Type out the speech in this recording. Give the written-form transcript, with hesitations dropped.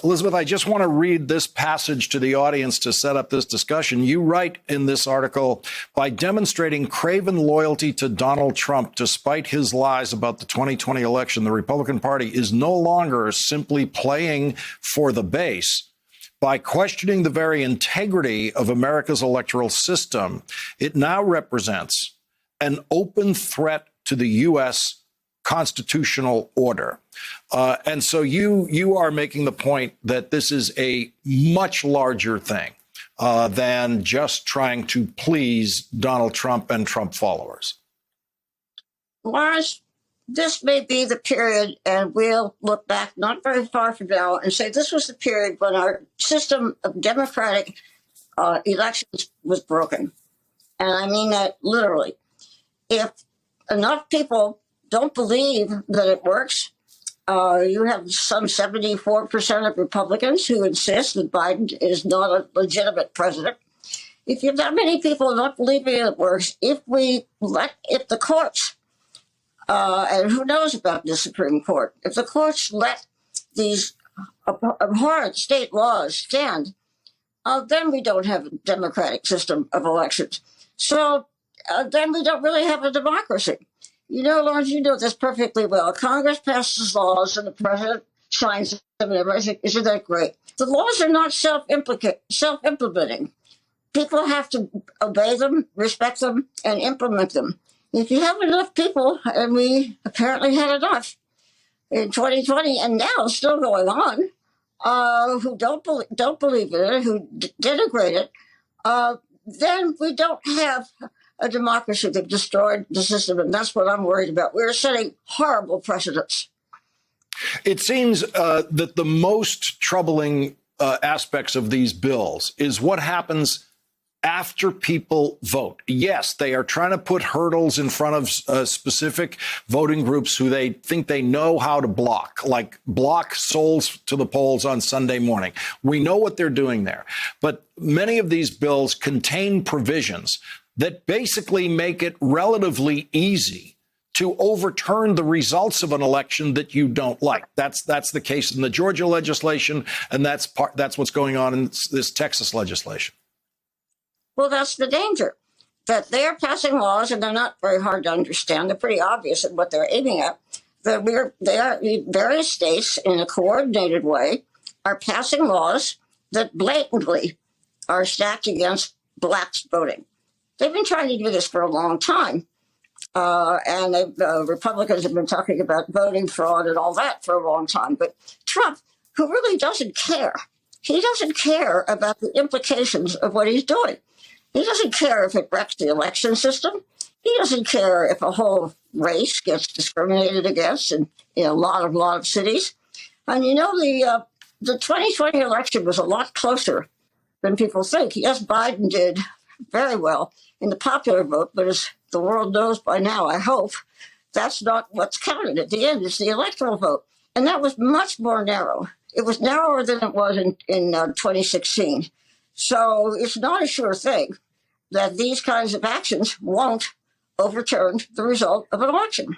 Elizabeth, I just want to read this passage to the audience to set up this discussion. You write in this article, by demonstrating craven loyalty to Donald Trump despite his lies about the 2020 election, the Republican Party is no longer simply playing for the base. By questioning the very integrity of America's electoral system, it now represents an open threat to the U.S. constitutional order. And so you are making the point that this is a much larger thing than just trying to please Donald Trump and Trump followers. Lawrence, this may be the period, and we'll look back not very far from now and say this was the period when our system of democratic elections was broken. And I mean that literally. If enough people don't believe that it works, you have some 74% of Republicans who insist that Biden is not a legitimate president. If you have that many people not believing it works, if the courts, and who knows about the Supreme Court, if the courts let these abhorrent state laws stand, then we don't have a democratic system of elections. So then we don't really have a democracy. You know, Lawrence, you know this perfectly well. Congress passes laws and the president signs them and everything. Isn't that great? The laws are not self-implementing. People have to obey them, respect them, and implement them. If you have enough people, and we apparently had enough in 2020, and now still going on, who don't believe in it, who denigrate it, then we don't have a democracy that destroyed the system, and that's what I'm worried about. We're setting horrible precedents. It seems that the most troubling aspects of these bills is what happens after people vote. Yes, they are trying to put hurdles in front of specific voting groups who they think they know how to block, like block souls to the polls on Sunday morning. We know what they're doing there. But many of these bills contain provisions that basically make it relatively easy to overturn the results of an election that you don't like. That's the case in the Georgia legislation, and that's what's going on in this Texas legislation. Well, that's the danger, that they're passing laws, and they're not very hard to understand. They're pretty obvious in what they're aiming at. Various states, in a coordinated way, are passing laws that blatantly are stacked against blacks voting. They've been trying to do this for a long time. And Republicans have been talking about voting fraud and all that for a long time. But Trump, who really doesn't care, he doesn't care about the implications of what he's doing. He doesn't care if it wrecks the election system. He doesn't care if a whole race gets discriminated against in a lot of cities. And you know, the 2020 election was a lot closer than people think. Yes, Biden did very well in the popular vote, but as the world knows by now, I hope, that's not what's counted at the end. It's the electoral vote. And that was much more narrow. It was narrower than it was in 2016. So it's not a sure thing that these kinds of actions won't overturn the result of an election.